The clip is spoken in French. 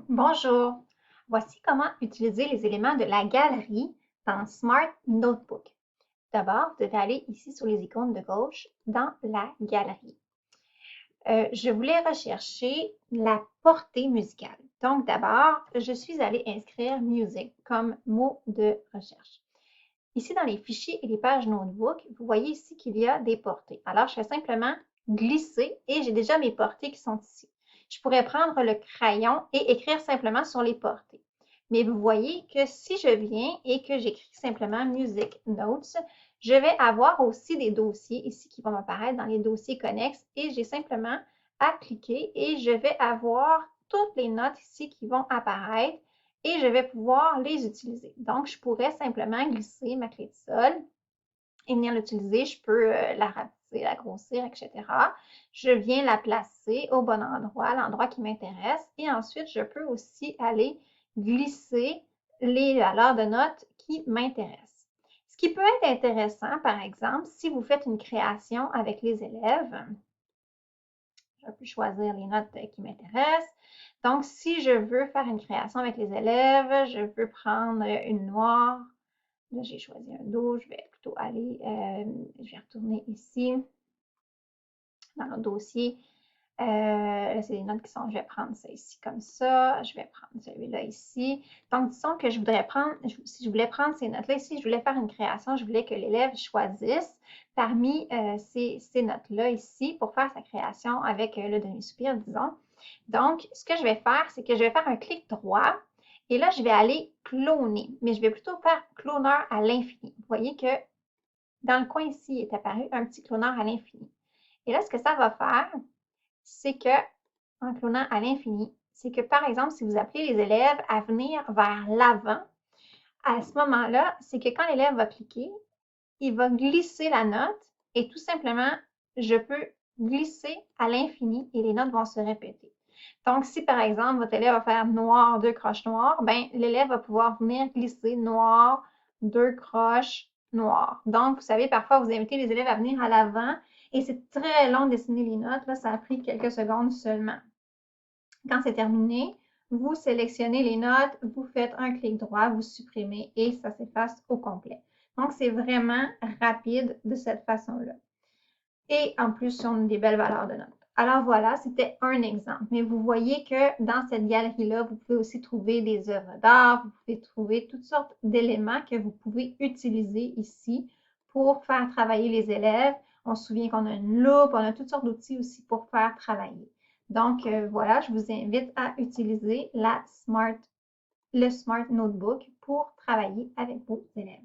Bonjour, voici comment utiliser les éléments de la galerie dans Smart Notebook. D'abord, vous devez aller ici sur les icônes de gauche dans la galerie. Je voulais rechercher la portée musicale. Donc d'abord, je suis allée inscrire music comme mot de recherche. Ici, dans les fichiers et les pages Notebook, vous voyez ici qu'il y a des portées. Alors, je fais simplement glisser et j'ai déjà mes portées qui sont ici. Je pourrais prendre le crayon et écrire simplement sur les portées. Mais vous voyez que si je viens et que j'écris simplement Music Notes, je vais avoir aussi des dossiers ici qui vont m'apparaître dans les dossiers connexes et j'ai simplement à cliquer et je vais avoir toutes les notes ici qui vont apparaître et je vais pouvoir les utiliser. Donc, je pourrais simplement glisser ma clé de sol et venir l'utiliser. Je peux la rapetisser, la grossir, etc. Je viens la placer au bon endroit, l'endroit qui m'intéresse. Et ensuite, je peux aussi aller glisser les valeurs de notes qui m'intéressent. Ce qui peut être intéressant, par exemple, si vous faites une création avec les élèves, je peux choisir les notes qui m'intéressent. Donc, si je veux faire une création avec les élèves, je veux prendre une noire. Là, j'ai choisi un do. Je vais plutôt aller, je vais retourner ici dans le dossier. Là, c'est des notes qui sont, je vais prendre ça ici comme ça. Je vais prendre celui-là ici. Donc, disons que je voudrais prendre, si je voulais prendre ces notes-là ici, je voulais faire une création, je voulais que l'élève choisisse parmi ces notes-là ici pour faire sa création avec le demi-soupir, disons. Donc, ce que je vais faire, c'est que je vais faire un clic droit et là, je vais aller cloner, mais je vais plutôt faire cloneur à l'infini. Vous voyez que dans le coin ici, il est apparu un petit cloneur à l'infini. Et là, ce que ça va faire, c'est que, en clonant à l'infini, c'est que, par exemple, si vous appelez les élèves à venir vers l'avant, à ce moment-là, c'est que quand l'élève va cliquer, il va glisser la note et tout simplement, je peux glisser à l'infini et les notes vont se répéter. Donc, si par exemple, votre élève va faire noir, deux croches noires, ben, l'élève va pouvoir venir glisser noir, deux croches noires. Donc, vous savez, parfois, vous invitez les élèves à venir à l'avant et c'est très long de dessiner les notes. Là, ça a pris quelques secondes seulement. Quand c'est terminé, vous sélectionnez les notes, vous faites un clic droit, vous supprimez et ça s'efface au complet. Donc, c'est vraiment rapide de cette façon-là. Et en plus, on a des belles valeurs de notes. Alors voilà, c'était un exemple. Mais vous voyez que dans cette galerie-là, vous pouvez aussi trouver des œuvres d'art, vous pouvez trouver toutes sortes d'éléments que vous pouvez utiliser ici pour faire travailler les élèves. On se souvient qu'on a une loupe, on a toutes sortes d'outils aussi pour faire travailler. Donc voilà, je vous invite à utiliser le Smart Notebook pour travailler avec vos élèves.